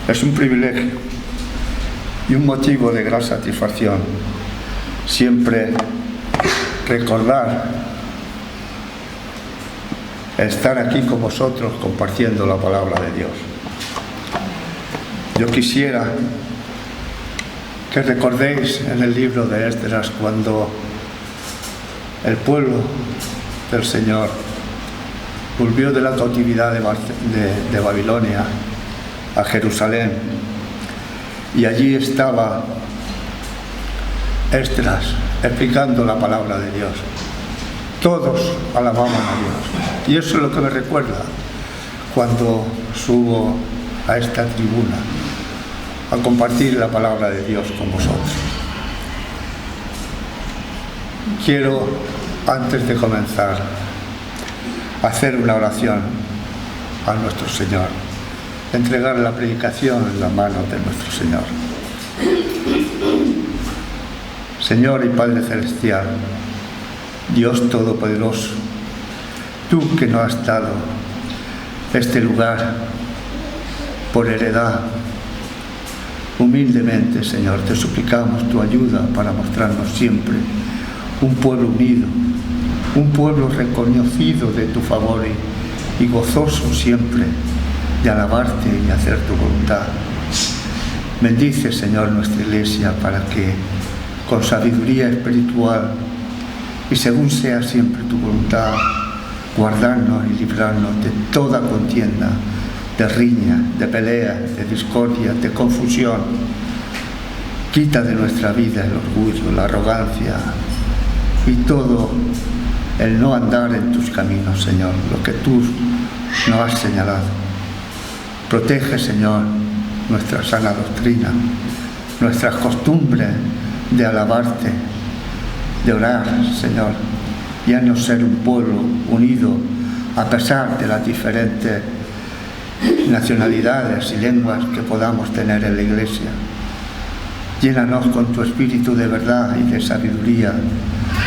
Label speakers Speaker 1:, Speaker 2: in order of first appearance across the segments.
Speaker 1: Es un privilegio y un motivo de gran satisfacción siempre recordar estar aquí con vosotros compartiendo la palabra de Dios. Yo quisiera que recordéis en el libro de Esdras cuando el pueblo del Señor volvió de la cautividad de Babilonia a Jerusalén, y allí estaba Esdras explicando la palabra de Dios. Todos alababan a Dios, y eso es lo que me recuerda cuando subo a esta tribuna a compartir la palabra de Dios con vosotros. Quiero, antes de comenzar, hacer una oración a nuestro Señor, entregar la predicación en las manos de nuestro Señor. Señor y Padre Celestial, Dios Todopoderoso, tú que nos has dado este lugar por heredad, humildemente, Señor, te suplicamos tu ayuda para mostrarnos siempre un pueblo unido, un pueblo reconocido de tu favor y gozoso siempre de alabarte y hacer tu voluntad. Bendice, Señor, nuestra iglesia para que con sabiduría espiritual y según sea siempre tu voluntad, guardarnos y librarnos de toda contienda, de riña, de pelea, de discordia, de confusión. Quita de nuestra vida el orgullo, la arrogancia y todo el no andar en tus caminos, Señor, lo que tú nos has señalado. Protege, Señor, nuestra sana doctrina, nuestras costumbres de alabarte, de orar, Señor, y haznos ser un pueblo unido a pesar de las diferentes nacionalidades y lenguas que podamos tener en la iglesia. Llénanos con tu espíritu de verdad y de sabiduría,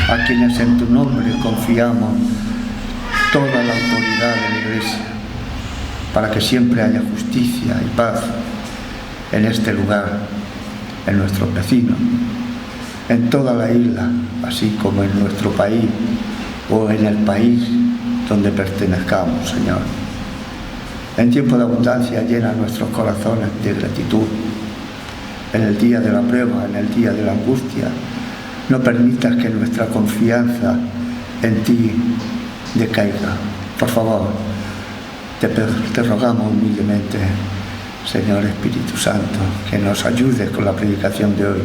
Speaker 1: a quienes en tu nombre confiamos toda la autoridad de la iglesia, para que siempre haya justicia y paz en este lugar, en nuestros vecinos, en toda la isla, así como en nuestro país o en el país donde pertenezcamos, Señor. En tiempo de abundancia llena nuestros corazones de gratitud. En el día de la prueba, en el día de la angustia, no permitas que nuestra confianza en ti decaiga. Por favor, te rogamos humildemente, Señor Espíritu Santo, que nos ayudes con la predicación de hoy,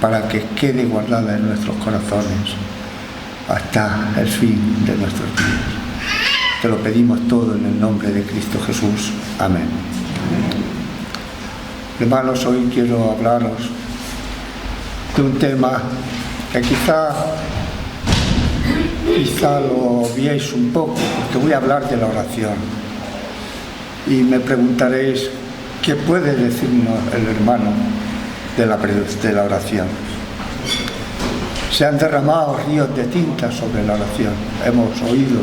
Speaker 1: para que quede guardada en nuestros corazones hasta el fin de nuestros días. Te lo pedimos todo en el nombre de Cristo Jesús. Amén. Hermanos, hoy quiero hablaros de un tema que quizá lo obviéis un poco, porque voy a hablar de la oración. Y me preguntaréis, ¿qué puede decirnos el hermano de la oración? Se han derramado ríos de tinta sobre la oración. Hemos oído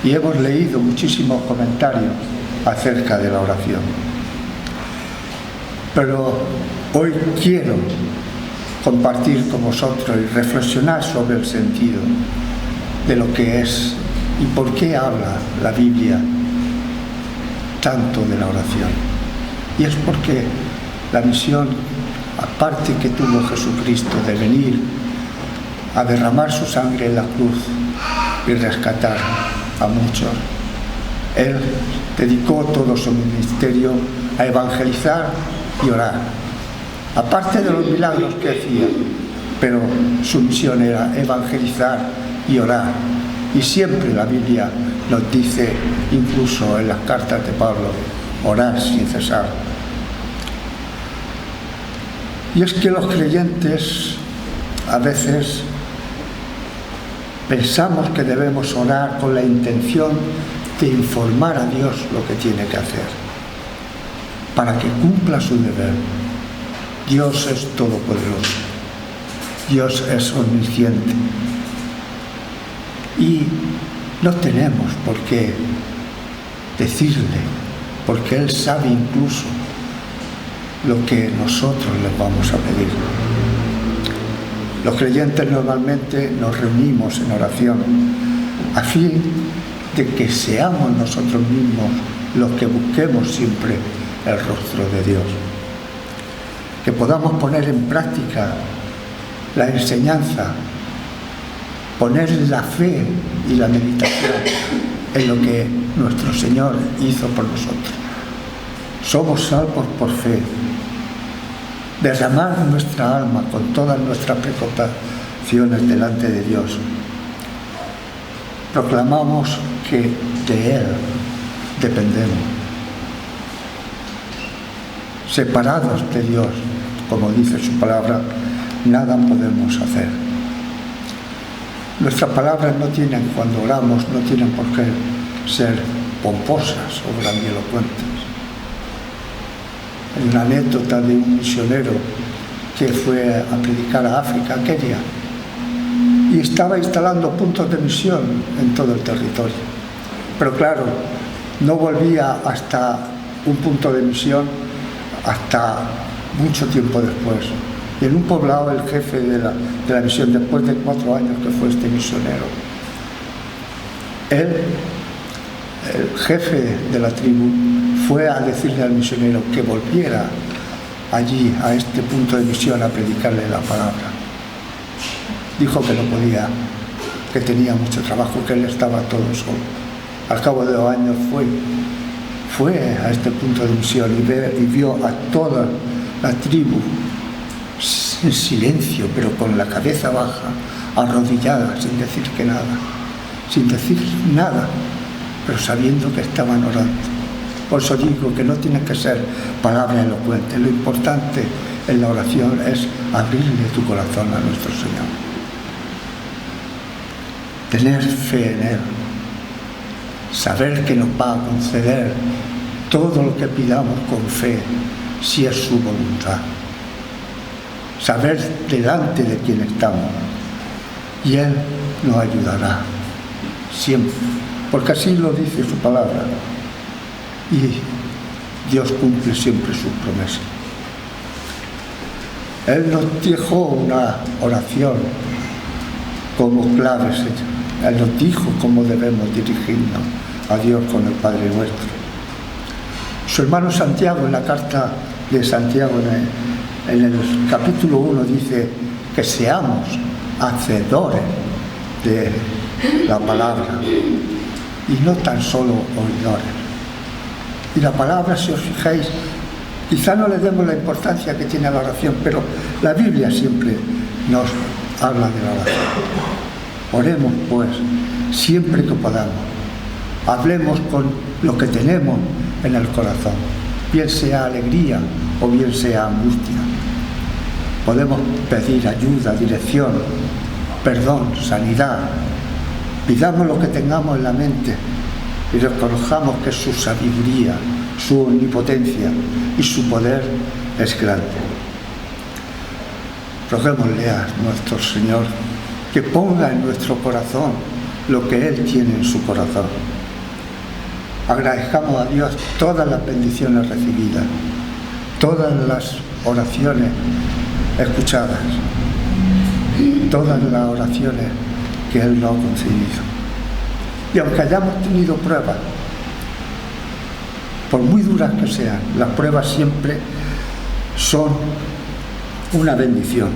Speaker 1: y hemos leído muchísimos comentarios acerca de la oración. Pero hoy quiero compartir con vosotros y reflexionar sobre el sentido de lo que es y por qué habla la Biblia tanto de la oración. Y es porque la misión, aparte que tuvo Jesucristo de venir a derramar su sangre en la cruz y rescatar a muchos, Él dedicó todo su ministerio a evangelizar y orar, aparte de los milagros que hacía, pero su misión era evangelizar y orar. Y siempre la Biblia nos dice, incluso en las cartas de Pablo, orar sin cesar. Y es que los creyentes a veces pensamos que debemos orar con la intención de informar a Dios lo que tiene que hacer, para que cumpla su deber. Dios es todopoderoso, Dios es omnisciente, y no tenemos por qué decirle, porque Él sabe incluso lo que nosotros les vamos a pedir. Los creyentes normalmente nos reunimos en oración a fin de que seamos nosotros mismos los que busquemos siempre el rostro de Dios. Que podamos poner en práctica la enseñanza, poner la fe y la meditación en lo que nuestro Señor hizo por nosotros. Somos salvos por fe. Derramar nuestra alma con todas nuestras preocupaciones delante de Dios. Proclamamos que de Él dependemos. Separados de Dios, como dice su palabra, nada podemos hacer. Nuestras palabras no tienen, cuando oramos, no tienen por qué ser pomposas o grandilocuentes. Hay una anécdota de un misionero que fue a predicar a África, a Kenia, y estaba instalando puntos de misión en todo el territorio. Pero claro, no volvía hasta un punto de misión hasta mucho tiempo después. Y en un poblado, el jefe de la misión, después de 4 años que fue este misionero, él, el jefe de la tribu, fue a decirle al misionero que volviera allí, a este punto de misión, a predicarle la palabra. Dijo que no podía, que tenía mucho trabajo, que él estaba todo solo. Al cabo de 2 años fue a este punto de misión y vio a toda la tribu en silencio, pero con la cabeza baja, arrodillada, sin decir nada, pero sabiendo que estaban orando. Por eso digo que no tiene que ser palabras elocuentes. Lo importante en la oración es abrirle tu corazón a nuestro Señor. Tener fe en Él. Saber que nos va a conceder todo lo que pidamos con fe, si es su voluntad. Saber delante de quién estamos. Y Él nos ayudará siempre, porque así lo dice su palabra. Y Dios cumple siempre sus promesas. Él nos dejó una oración como clave, Él nos dijo cómo debemos dirigirnos a Dios con el Padre Nuestro. Su hermano Santiago, en la carta de Santiago, en el capítulo 1, dice que seamos hacedores de la palabra y no tan solo oidores. Y la palabra, si os fijáis, quizá no le demos la importancia que tiene la oración, pero la Biblia siempre nos habla de la oración. Oremos, pues, siempre que podamos. Hablemos con lo que tenemos en el corazón, bien sea alegría o bien sea angustia. Podemos pedir ayuda, dirección, perdón, sanidad. Pidamos lo que tengamos en la mente y reconozcamos que su sabiduría, su omnipotencia y su poder es grande. Roguémosle a nuestro Señor que ponga en nuestro corazón lo que Él tiene en su corazón. Agradezcamos a Dios todas las bendiciones recibidas, todas las oraciones escuchadas, todas las oraciones que Él nos ha concedido. Y aunque hayamos tenido pruebas, por muy duras que sean, las pruebas siempre son una bendición,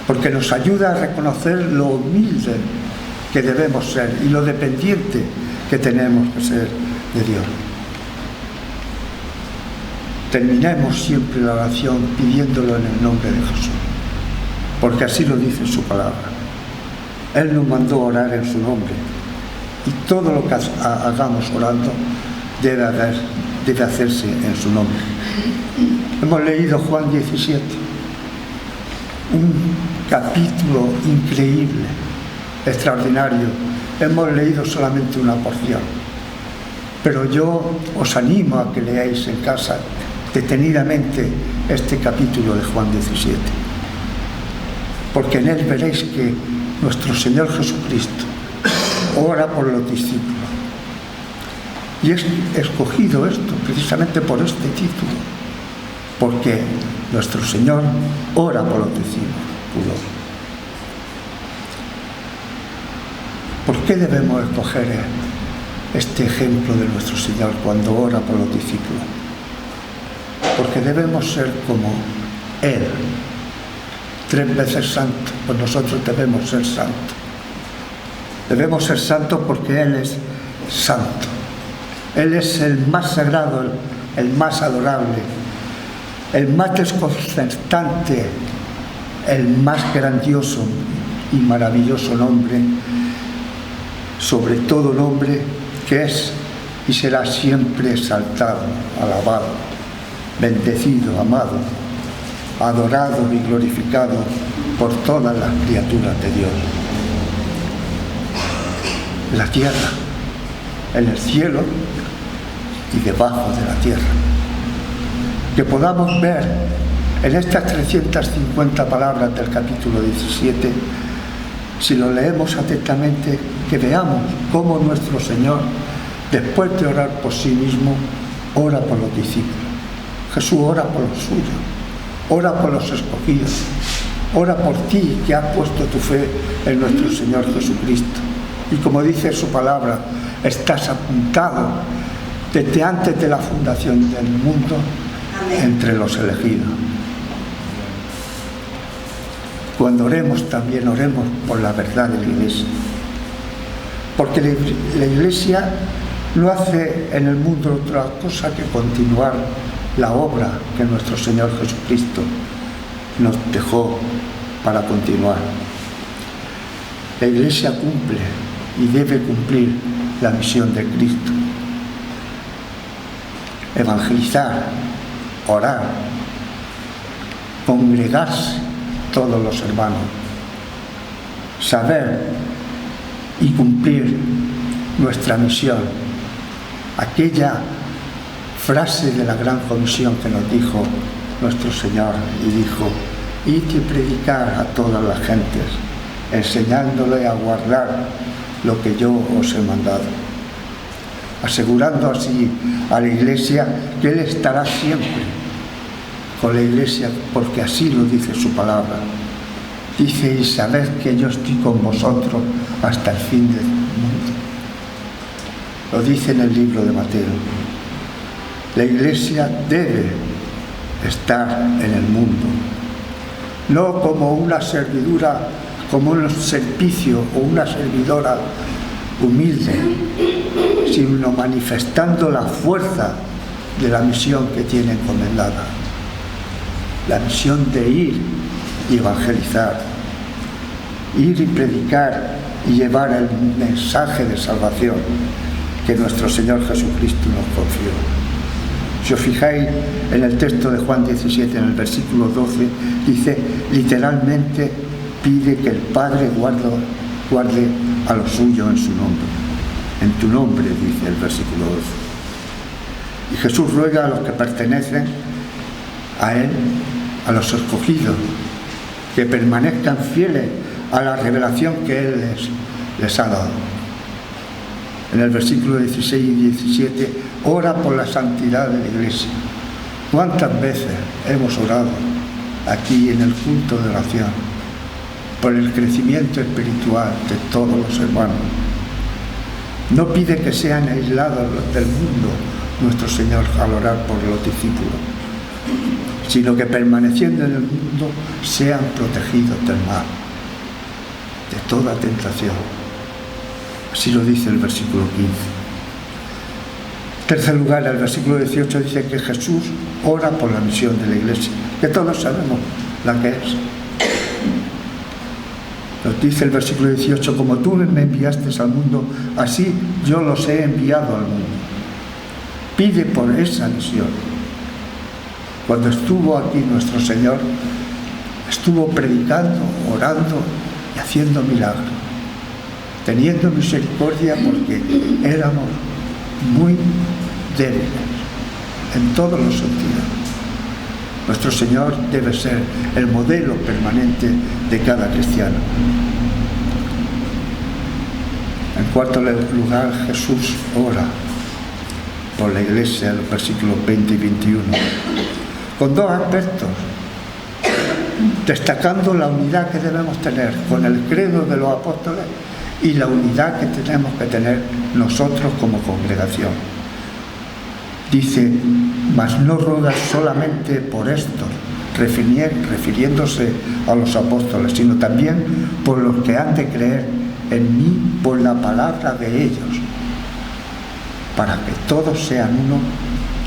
Speaker 1: porque nos ayuda a reconocer lo humilde que debemos ser y lo dependiente que tenemos que ser de Dios. Terminemos siempre la oración pidiéndolo en el nombre de Jesús, porque así lo dice su palabra. Él nos mandó orar en su nombre y todo lo que hagamos orando debe hacerse en su nombre. Hemos leído Juan 17, un capítulo increíble, extraordinario. Hemos leído solamente una porción, pero yo os animo a que leáis en casa detenidamente este capítulo de Juan 17, porque en él veréis que nuestro Señor Jesucristo ora por los discípulos. Y es escogido esto precisamente por este título, porque nuestro Señor ora por los discípulos. ¿Por qué debemos escoger este ejemplo de nuestro Señor cuando ora por los discípulos? Porque debemos ser como Él, 3 veces santo, pues nosotros debemos ser santos. Debemos ser santos porque Él es santo. Él es el más sagrado, el más adorable, el más desconcertante, el más grandioso y maravilloso nombre, sobre todo nombre, que es y será siempre exaltado, alabado, bendecido, amado, adorado y glorificado por todas las criaturas de Dios. En la tierra, en el cielo y debajo de la tierra. Que podamos ver en estas 350 palabras del capítulo 17, si lo leemos atentamente, que veamos cómo nuestro Señor, después de orar por sí mismo, ora por los discípulos. Jesús ora por los suyos, ora por los escogidos, ora por ti que has puesto tu fe en nuestro Señor Jesucristo. Y como dice su palabra, estás apuntado desde antes de la fundación del mundo entre los elegidos. Cuando oremos también oremos por la verdad de la Iglesia. Porque la Iglesia no hace en el mundo otra cosa que continuar la obra que nuestro Señor Jesucristo nos dejó para continuar. La Iglesia cumple y debe cumplir la misión de Cristo. Evangelizar, orar, congregarse todos los hermanos, saber y cumplir nuestra misión. Aquella frase de la gran comisión que nos dijo nuestro Señor y dijo: id y predicar a todas las gentes, enseñándole a guardar lo que yo os he mandado, asegurando así a la Iglesia que Él estará siempre con la Iglesia, porque así lo dice su palabra. Dice: y sabed que yo estoy con vosotros hasta el fin del mundo. Lo dice en el libro de Mateo. La Iglesia debe estar en el mundo, no como una servidura, como un servicio o una servidora humilde, sino manifestando la fuerza de la misión que tiene encomendada. La misión de ir y evangelizar, ir y predicar y llevar el mensaje de salvación que nuestro Señor Jesucristo nos confió. Si os fijáis en el texto de Juan 17, en el versículo 12, dice literalmente: pide que el Padre guarde a lo suyo en su nombre. En tu nombre, dice el versículo 12. Y Jesús ruega a los que pertenecen a Él, a los escogidos, que permanezcan fieles a la revelación que Él les ha dado. En el versículo 16 y 17, ora por la santidad de la Iglesia. ¿Cuántas veces hemos orado aquí en el culto de oración por el crecimiento espiritual de todos los hermanos? No pide que sean aislados del mundo nuestro Señor al orar por los discípulos, sino que permaneciendo en el mundo sean protegidos del mal, de toda tentación. Así lo dice el versículo 15. En tercer lugar, el versículo 18 dice que Jesús ora por la misión de la Iglesia, que todos sabemos la que es. Nos dice el versículo 18: como tú me enviaste al mundo, así yo los he enviado al mundo. Pide por esa misión. Cuando estuvo aquí nuestro Señor, estuvo predicando, orando y haciendo milagros, teniendo misericordia porque éramos muy débiles en todos los sentidos. Nuestro Señor debe ser el modelo permanente de cada cristiano. En cuarto lugar, Jesús ora por la Iglesia, en los versículos 20 y 21. con dos aspectos, destacando la unidad que debemos tener con el credo de los apóstoles y la unidad que tenemos que tener nosotros como congregación. Dice, mas no ruegas solamente por esto, refiriéndose a los apóstoles, sino también por los que han de creer en mí por la palabra de ellos, para que todos sean uno.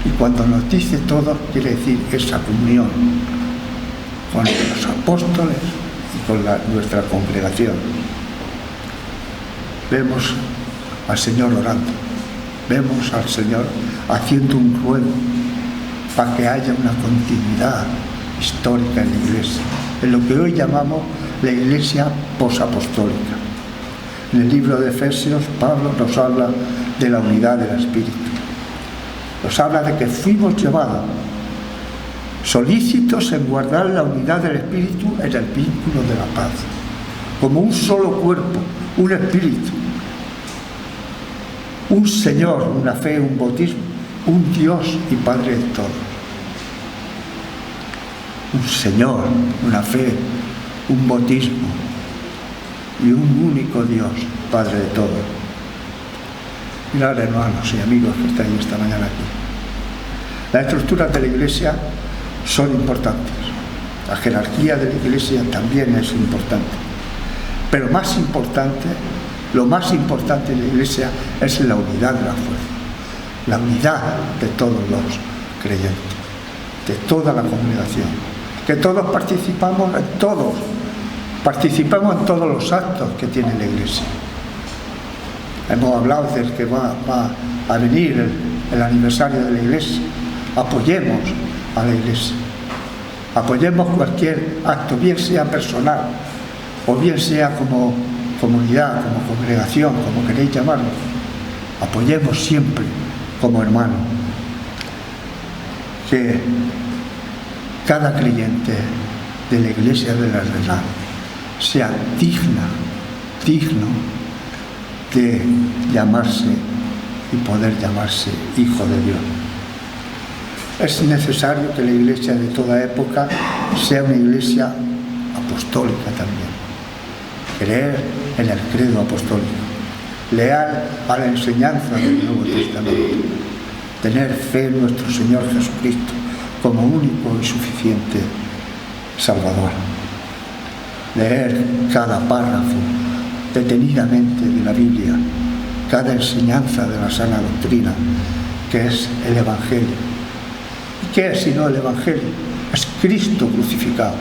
Speaker 1: Y cuando nos dice todos, quiere decir esa comunión con los apóstoles y con nuestra congregación. Vemos al Señor orando, vemos al Señor haciendo un ruego para que haya una continuidad histórica en la Iglesia, en lo que hoy llamamos la Iglesia posapostólica. En el libro de Efesios, Pablo nos habla de la unidad del Espíritu. Nos habla de que fuimos llevados solícitos en guardar la unidad del Espíritu en el vínculo de la paz, como un solo cuerpo, un Espíritu, un Señor, una fe, un bautismo, un Dios y Padre de todos. Un Señor, una fe, un bautismo y un único Dios, Padre de todos. Mirad, hermanos y amigos que estáis esta mañana aquí. Las estructuras de la Iglesia son importantes. La jerarquía de la Iglesia también es importante. Pero más importante, lo más importante de la Iglesia es la unidad de la fuerza. La unidad de todos los creyentes, de toda la congregación. Que todos participamos en todos los actos que tiene la Iglesia. Hemos hablado del que va a venir el aniversario de la Iglesia. Apoyemos a la Iglesia. Apoyemos cualquier acto, bien sea personal o bien sea como comunidad, como congregación, como queréis llamarlo. Apoyemos siempre como hermanos. Que cada creyente de la Iglesia de la Verdad sea digno de llamarse y poder llamarse hijo de Dios. Es necesario que la Iglesia de toda época sea una Iglesia apostólica también. Creer en el credo apostólico, leal a la enseñanza del Nuevo Testamento, tener fe en nuestro Señor Jesucristo como único y suficiente Salvador. Leer cada párrafo detenidamente de la Biblia, cada enseñanza de la sana doctrina, que es el Evangelio. ¿Y qué es sino el Evangelio? Es Cristo crucificado.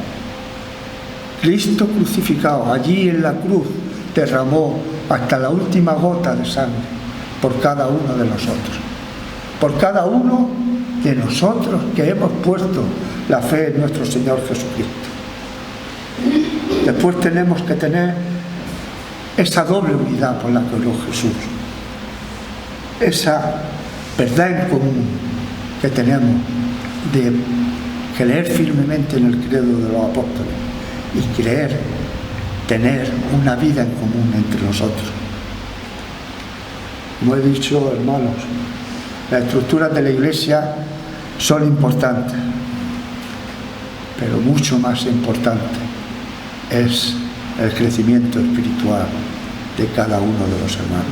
Speaker 1: Cristo crucificado, allí en la cruz, derramó hasta la última gota de sangre por cada uno de nosotros. Por cada uno de nosotros que hemos puesto la fe en nuestro Señor Jesucristo. Después tenemos que tener esa doble unidad por la que oró Jesús, esa verdad en común que tenemos de creer firmemente en el credo de los apóstoles y tener una vida en común entre nosotros. Como he dicho, hermanos, las estructuras de la Iglesia son importantes, pero mucho más importante es el crecimiento espiritual de cada uno de los hermanos.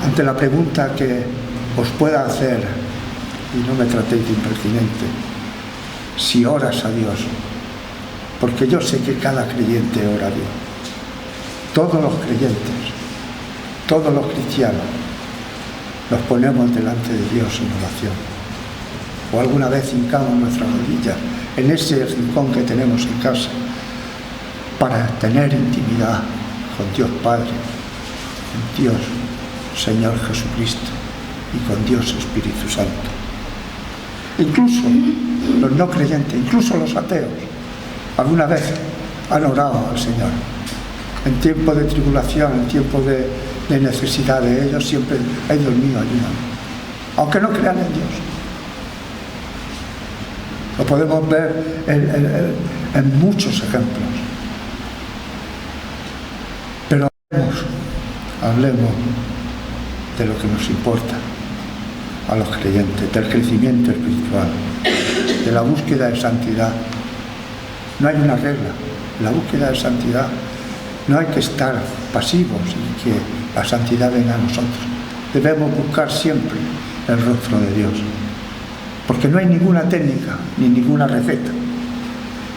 Speaker 1: Ante la pregunta que os pueda hacer, y no me tratéis de impertinente, si oras a Dios, porque yo sé que cada creyente ora a Dios, todos los creyentes, todos los cristianos, nos ponemos delante de Dios en oración, o alguna vez hincamos nuestras rodillas en ese rincón que tenemos en casa para tener intimidad con Dios Padre, con Dios Señor Jesucristo y con Dios Espíritu Santo. Incluso los no creyentes, incluso los ateos, alguna vez han orado al Señor. En tiempo de tribulación, en tiempo de necesidad de ellos, siempre, ay Dios mío, ayúdame. Aunque no crean en Dios. Lo podemos ver en muchos ejemplos. Pero hablemos de lo que nos importa. a los creyentes del crecimiento espiritual, de la búsqueda de santidad. No hay una regla. En la búsqueda de santidad no hay que estar pasivos y que la santidad venga a nosotros. Debemos buscar siempre el rostro de Dios, porque no hay ninguna técnica ni ninguna receta.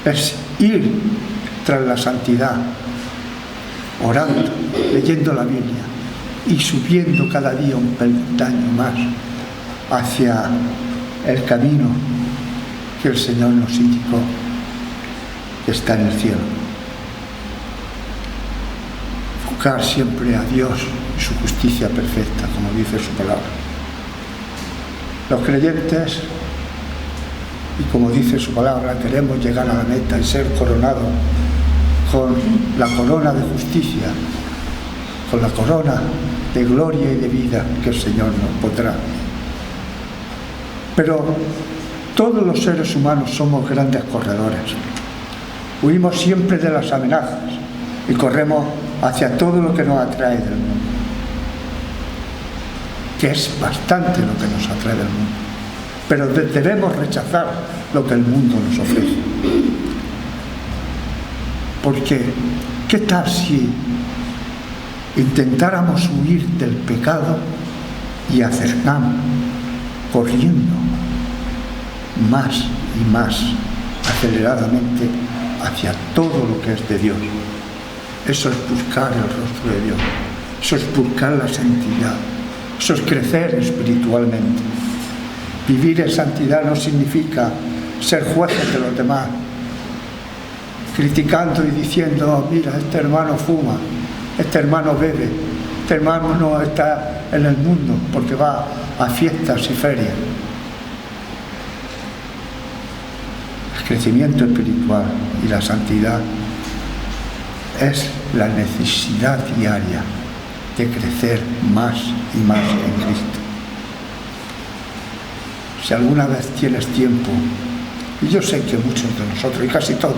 Speaker 1: Es ir tras la santidad, orando, leyendo la Biblia y subiendo cada día un peldaño más hacia el camino que el Señor nos indicó, que está en el cielo. Buscar siempre a Dios y su justicia perfecta, como dice su palabra. Los creyentes, y como dice su palabra, queremos llegar a la meta y ser coronados con la corona de justicia, con la corona de gloria y de vida que el Señor nos pondrá. Pero todos los seres humanos somos grandes corredores. Huimos siempre de las amenazas y corremos hacia todo lo que nos atrae del mundo, que es bastante lo que nos atrae del mundo. Pero debemos rechazar lo que el mundo nos ofrece. Porque, ¿qué tal si intentáramos huir del pecado y acercarnos corriendo más y más aceleradamente hacia todo lo que es de Dios? Eso es buscar el rostro de Dios, eso es buscar la santidad, eso es crecer espiritualmente. Vivir en santidad no significa ser jueces de los demás, criticando y diciendo: oh, mira, este hermano fuma, este hermano bebe, este hermano no está en el mundo porque va a fiestas y ferias. El crecimiento espiritual y la santidad es la necesidad diaria de crecer más y más en Cristo. Si alguna vez tienes tiempo, y yo sé que muchos de nosotros, y casi todos,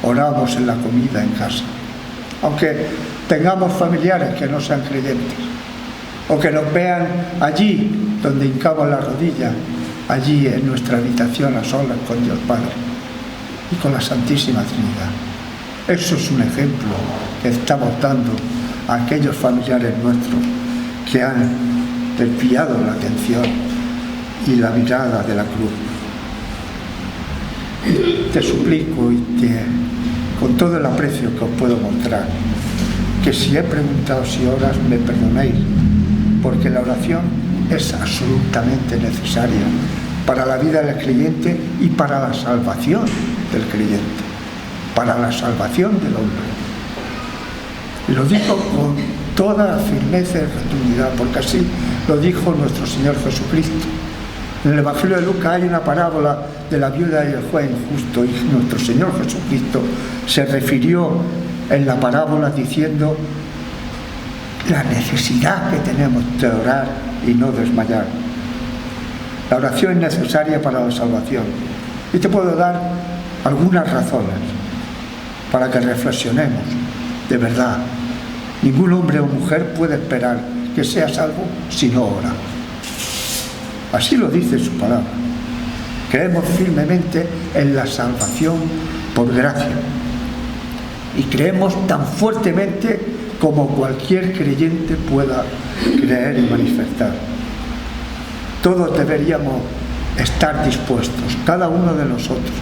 Speaker 1: oramos en la comida en casa, aunque tengamos familiares que no sean creyentes, o que nos vean allí donde hincamos la rodilla, allí en nuestra habitación a solas con Dios Padre y con la Santísima Trinidad. Eso es un ejemplo que estamos dando a aquellos familiares nuestros que han desviado la atención y la mirada de la cruz. Te suplico con todo el aprecio que os puedo mostrar, que si he preguntado si oras, me perdonéis, porque la oración es absolutamente necesaria para la vida del creyente y para la salvación del creyente, para la salvación del hombre. Y lo digo con toda firmeza y rotundidad, porque así lo dijo nuestro Señor Jesucristo. En el Evangelio de Lucas hay una parábola de la viuda y el juez injusto, y nuestro Señor Jesucristo se refirió en la parábola diciendo la necesidad que tenemos de orar y no desmayar. La oración es necesaria para la salvación. Y te puedo dar algunas razones para que reflexionemos. De verdad, ningún hombre o mujer puede esperar que sea salvo si no ora. Así lo dice su palabra. Creemos firmemente en la salvación por gracia. Y creemos tan fuertemente como cualquier creyente pueda creer y manifestar. Todos deberíamos estar dispuestos, cada uno de nosotros,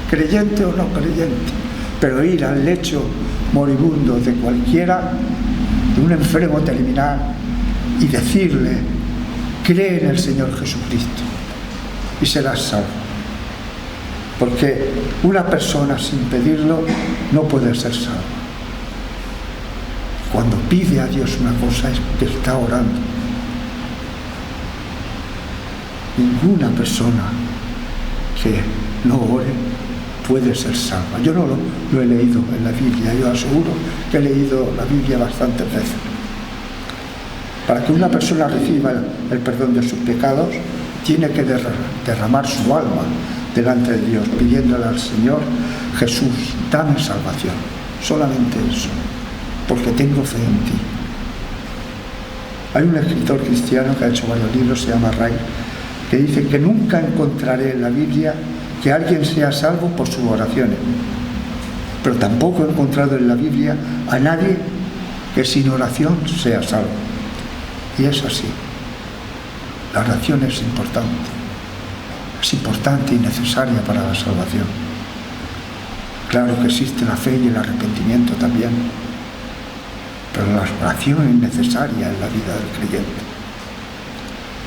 Speaker 1: creyente o no creyente, pero ir al lecho moribundo de cualquiera, de un enfermo terminal, y decirle: cree en el Señor Jesucristo y serás salvo. Porque una persona sin pedirlo no puede ser salva. Cuando pide a Dios una cosa es que está orando. Ninguna persona que no ore puede ser salva. Yo no lo he leído en la Biblia, yo aseguro que he leído la Biblia bastantes veces. Para que una persona reciba el perdón de sus pecados, tiene que derramar su alma delante de Dios, pidiéndole al Señor: Jesús, dame salvación. Solamente eso, porque tengo fe en ti. Hay un escritor cristiano que ha hecho varios libros, se llama Ray que dice que nunca encontraré en la Biblia que alguien sea salvo por sus oraciones, pero tampoco he encontrado en la Biblia a nadie que sin oración sea salvo. Y es así. La oración es importante y necesaria para la salvación. Claro que existe la fe y el arrepentimiento también, pero la oración es necesaria en la vida del creyente.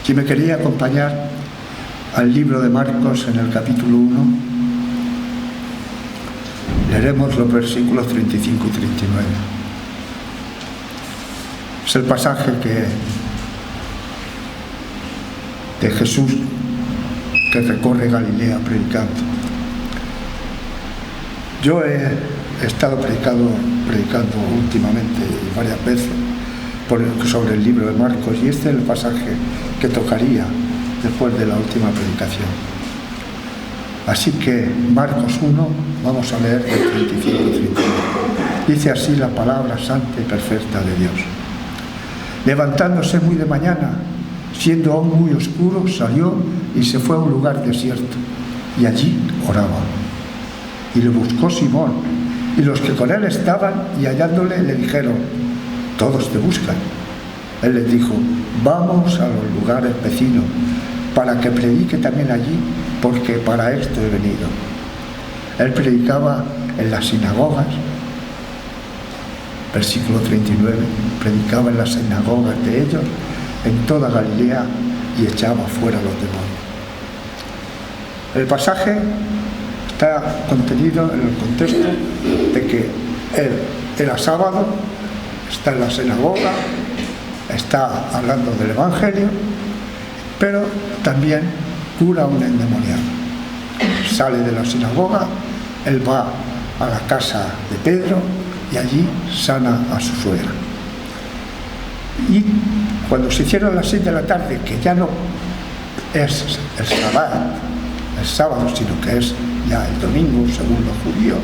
Speaker 1: Si me quería acompañar al libro de Marcos en el capítulo 1, leeremos los versículos 35 y 39. Es el pasaje de Jesús que recorre Galilea predicando. Yo he estado predicando últimamente varias veces sobre el libro de Marcos, y este es el pasaje que tocaría después de la última predicación. Así que Marcos 1, vamos a leer el 35 y 39. Dice así la palabra santa y perfecta de Dios. Levantándose muy de mañana, siendo aún muy oscuro, salió y se fue a un lugar desierto, y allí oraba. Y le buscó Simón, y los que con él estaban, y hallándole le dijeron: todos te buscan. Él les dijo: vamos a los lugares vecinos, para que predique también allí, porque para esto he venido. Él predicaba en las sinagogas, versículo 39, predicaba en las sinagogas de ellos, en toda Galilea, y echaba fuera los demonios. El pasaje está contenido en el contexto de que él era sábado, está en la sinagoga, está hablando del Evangelio, pero también cura a un endemoniado. Sale de la sinagoga, él va a la casa de Pedro y allí sana a su suegra. Y cuando se hicieron las 6 de la tarde, que ya no es el sábado, sino que es ya el domingo, según los judíos,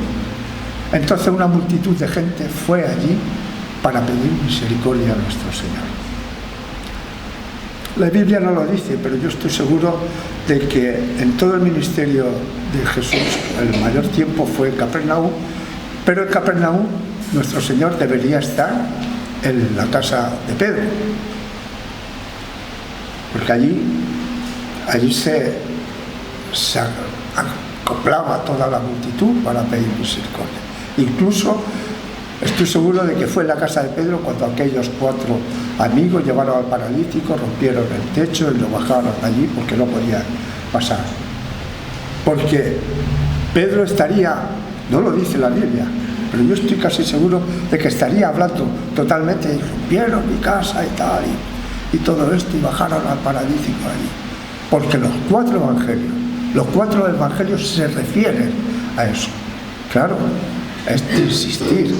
Speaker 1: entonces una multitud de gente fue allí para pedir misericordia a nuestro Señor. La Biblia no lo dice, pero yo estoy seguro de que en todo el ministerio de Jesús el mayor tiempo fue en Capernaum, pero en Capernaum nuestro Señor debería estar en la casa de Pedro, porque allí se acoplaba toda la multitud para pedir misericordia. Incluso estoy seguro de que fue en la casa de Pedro cuando aquellos 4 amigos llevaron al paralítico, rompieron el techo y lo bajaron allí porque no podía pasar. Porque Pedro estaría, no lo dice la Biblia, pero yo estoy casi seguro de que estaría hablando totalmente, y rompieron mi casa y tal, y todo esto, y bajaron al paralítico allí. Porque los 4 evangelios se refieren a eso. Claro, es de insistir.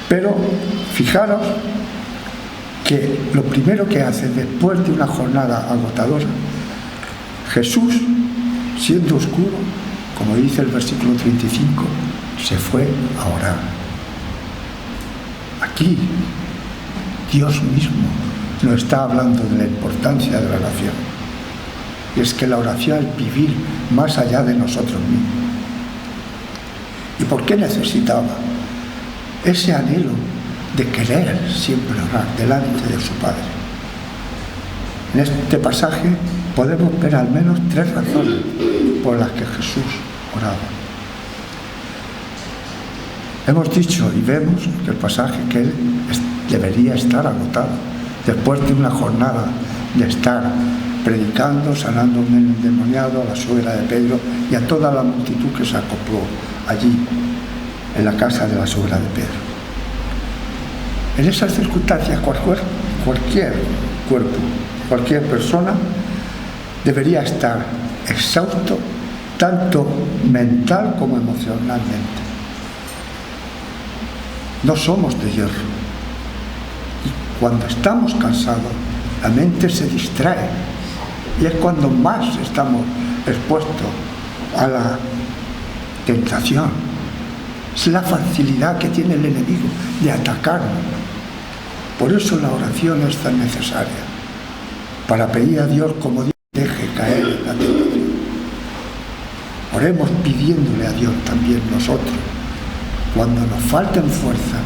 Speaker 1: Pero fijaros que lo primero que hace después de una jornada agotadora, Jesús, siendo oscuro, como dice el versículo 35, se fue a orar. Aquí Dios mismo nos está hablando de la importancia de la oración. Y es que la oración es vivir más allá de nosotros mismos. ¿Y por qué necesitaba ese anhelo de querer siempre orar delante de su Padre? En este pasaje podemos ver al menos 3 razones por las que Jesús oraba. Hemos dicho y vemos que el pasaje que él debería estar agotado después de una jornada de estar predicando, sanando a un endemoniado, a la suegra de Pedro y a toda la multitud que se acopló allí en la casa de la suegra de Pedro. En esas circunstancias cualquier cuerpo, cualquier persona debería estar exhausto tanto mental como emocionalmente. No somos de hierro. Y cuando estamos cansados, la mente se distrae. Y es cuando más estamos expuestos a la tentación. Es la facilidad que tiene el enemigo de atacarnos. Por eso la oración es tan necesaria. para pedir a Dios como Dios deje caer en la tentación. Oremos pidiéndole a Dios también nosotros, cuando nos falten fuerzas,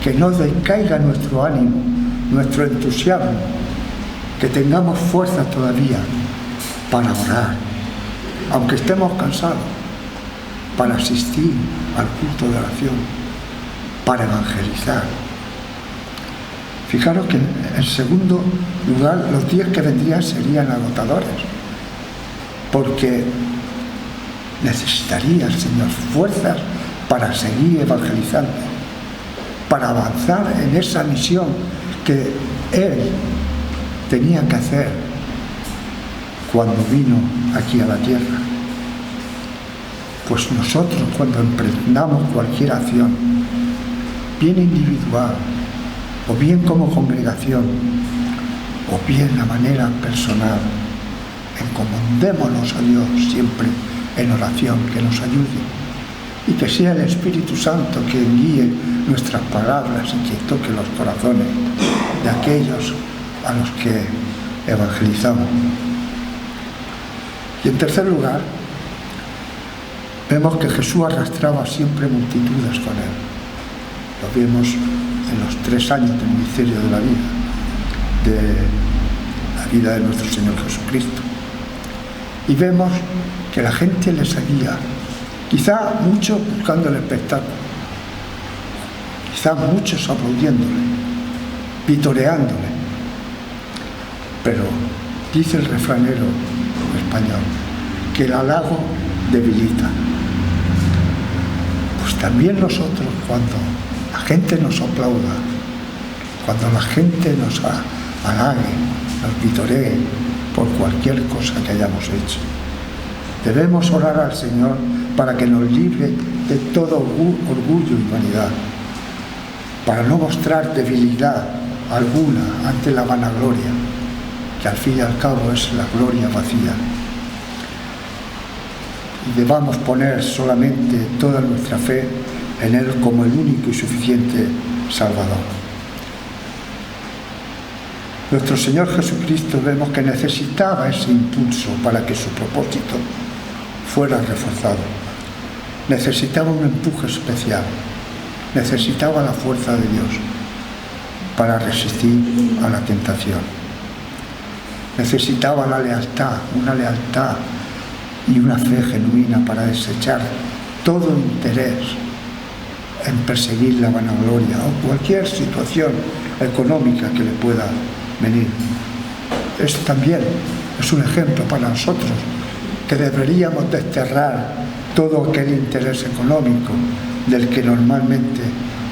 Speaker 1: que no decaiga nuestro ánimo, nuestro entusiasmo, que tengamos fuerza todavía para orar, aunque estemos cansados, para asistir al culto de oración, para evangelizar. Fijaros que en segundo lugar, los días que vendrían serían agotadores, porque necesitaría el Señor fuerzas para seguir evangelizando, para avanzar en esa misión que Él tenía que hacer cuando vino aquí a la tierra. Pues nosotros, cuando emprendamos cualquier acción, bien individual, o bien como congregación, o bien de manera personal, encomendémonos a Dios siempre en oración, que nos ayude, y que sea el Espíritu Santo quien guíe nuestras palabras y que toque los corazones de aquellos a los que evangelizamos. Y en tercer lugar, vemos que Jesús arrastraba siempre multitudes con Él. Lo vemos en los 3 años del ministerio de la vida de nuestro Señor Jesucristo. Y vemos que la gente le seguía, quizá muchos buscando el espectáculo, quizá muchos aplaudiéndole, vitoreándole. Pero dice el refranero español que el halago debilita. Pues también nosotros, cuando la gente nos aplauda, cuando la gente nos halague, nos vitoree por cualquier cosa que hayamos hecho, debemos orar al Señor para que nos libre de todo orgullo y vanidad, para no mostrar debilidad alguna ante la vanagloria, que al fin y al cabo es la gloria vacía. Y debamos poner solamente toda nuestra fe en Él como el único y suficiente Salvador. Nuestro Señor Jesucristo vemos que necesitaba ese impulso para que su propósito fuera reforzado. Necesitaba un empuje especial, necesitaba la fuerza de Dios para resistir a la tentación. Necesitaba la lealtad, una lealtad y una fe genuina para desechar todo interés en perseguir la vanagloria o cualquier situación económica que le pueda venir. Esto también es un ejemplo para nosotros, que deberíamos desterrar todo aquel interés económico del que normalmente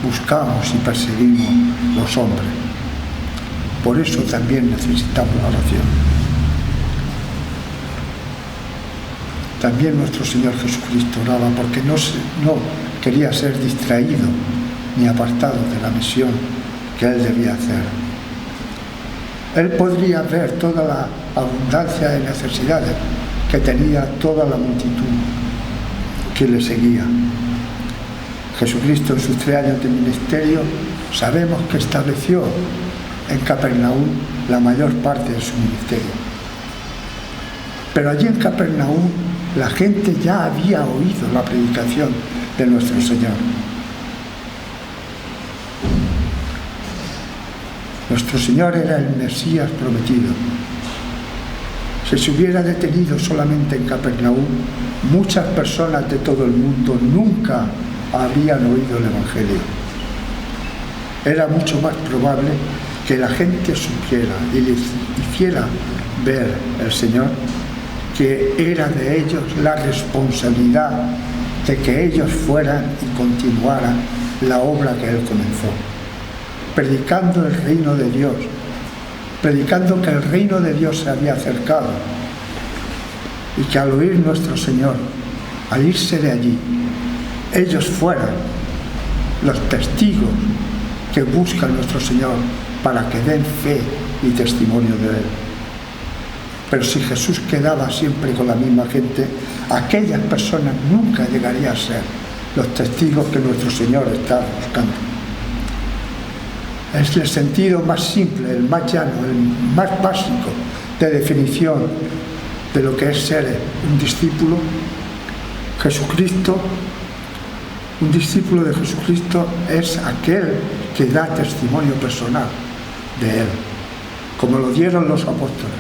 Speaker 1: buscamos y perseguimos los hombres. Por eso también necesitamos la oración. También nuestro Señor Jesucristo oraba porque no quería ser distraído ni apartado de la misión que Él debía hacer. Él podría ver toda la abundancia de necesidades que tenía toda la multitud que le seguía. Jesucristo en sus 3 años de ministerio sabemos que estableció en Capernaum la mayor parte de su ministerio. Pero allí en Capernaum la gente ya había oído la predicación de nuestro Señor. Nuestro Señor era el Mesías prometido. Si se hubiera detenido solamente en Capernaum, muchas personas de todo el mundo nunca habrían oído el Evangelio. Era mucho más probable que la gente supiera y les hiciera ver el Señor que era de ellos la responsabilidad de que ellos fueran y continuaran la obra que Él comenzó, predicando el reino de Dios, predicando que el reino de Dios se había acercado y que al oír nuestro Señor, al irse de allí, ellos fueran los testigos que buscan nuestro Señor para que den fe y testimonio de Él. Pero si Jesús quedaba siempre con la misma gente, aquellas personas nunca llegarían a ser los testigos que nuestro Señor estaba buscando. Es el sentido más simple, el más llano, el más básico de definición de lo que es ser un discípulo. Jesucristo, un discípulo de Jesucristo es aquel que da testimonio personal de Él, como lo dieron los apóstoles,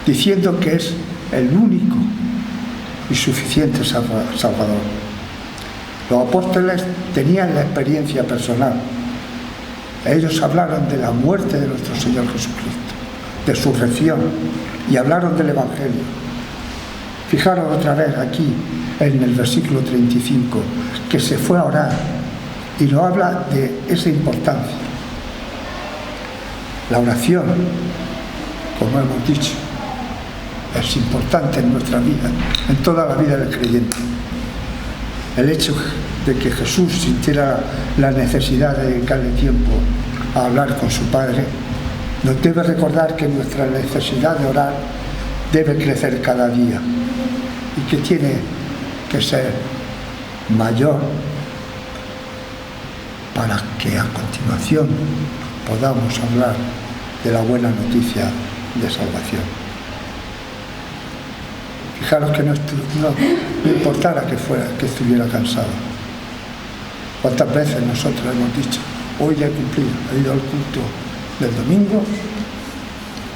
Speaker 1: diciendo que es el único y suficiente Salvador. Los apóstoles tenían la experiencia personal. Ellos hablaron de la muerte de nuestro Señor Jesucristo, de su resurrección, y hablaron del Evangelio. Fijaros otra vez aquí en el versículo 35, que se fue a orar y nos habla de esa importancia. La oración, como hemos dicho, es importante en nuestra vida, en toda la vida del creyente. El hecho de que Jesús sintiera la necesidad de dedicarle tiempo a hablar con su Padre nos debe recordar que nuestra necesidad de orar debe crecer cada día y que tiene que ser mayor para que a continuación podamos hablar de la buena noticia de salvación. Fijaros que no importara que estuviera cansado. ¿Cuántas veces nosotros hemos dicho, hoy ya he cumplido, he ido al culto del domingo,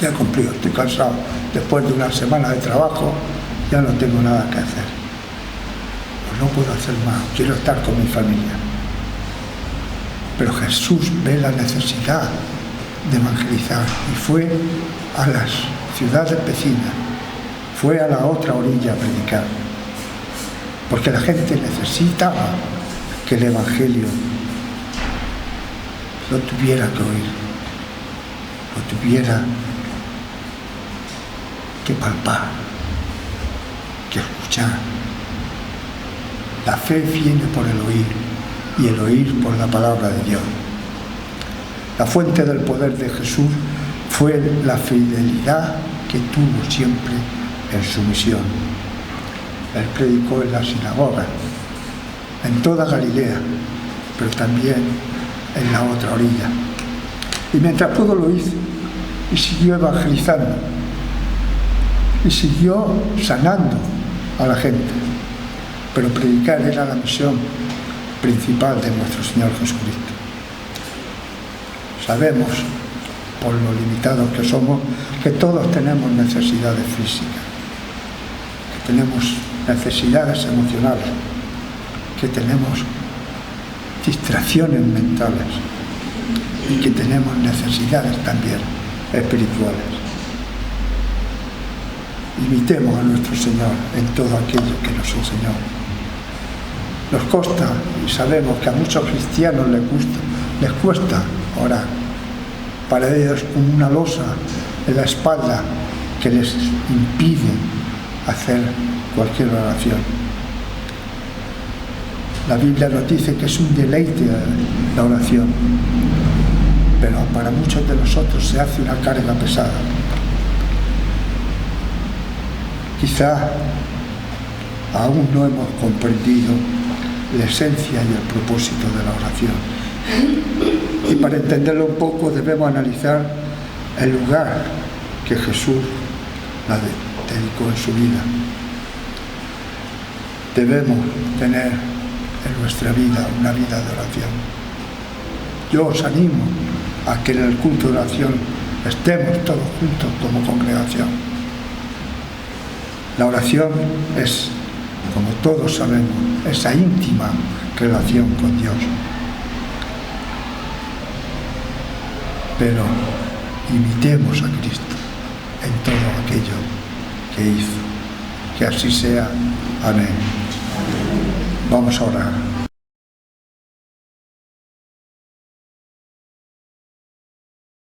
Speaker 1: ya he cumplido, estoy cansado, después de una semana de trabajo ya no tengo nada que hacer, pues no puedo hacer más, quiero estar con mi familia? Pero Jesús ve la necesidad de evangelizar y fue a las ciudades vecinas, fue a la otra orilla a predicar, porque la gente necesitaba que el Evangelio lo tuviera que oír, lo tuviera que palpar, que escuchar. La fe viene por el oír y el oír por la palabra de Dios. La fuente del poder de Jesús fue la fidelidad que tuvo siempre en su misión. Él predicó en la sinagoga, en toda Galilea, pero también en la otra orilla. Y mientras pudo lo hizo, y siguió evangelizando, y siguió sanando a la gente. Pero predicar era la misión principal de nuestro Señor Jesucristo. Sabemos, por lo limitados que somos, que todos tenemos necesidades físicas, que tenemos necesidades emocionales, que tenemos distracciones mentales y que tenemos necesidades también espirituales. Imitemos a nuestro Señor en todo aquello que nos enseñó. Nos consta y sabemos que a muchos cristianos les cuesta orar. Para ellos es como una losa en la espalda que les impide hacer cualquier oración. La Biblia nos dice que es un deleite la oración, pero para muchos de nosotros se hace una carga pesada. Quizá aún no hemos comprendido la esencia y el propósito de la oración. Y para entenderlo un poco debemos analizar el lugar que Jesús la dedicó en su vida. Debemos tener en nuestra vida una vida de oración. Yo os animo a que en el culto de oración estemos todos juntos como congregación. La oración es, como todos sabemos, esa íntima relación con Dios. Pero imitemos a Cristo en todo aquello que hizo. Que así sea. Amén. Vamos a orar.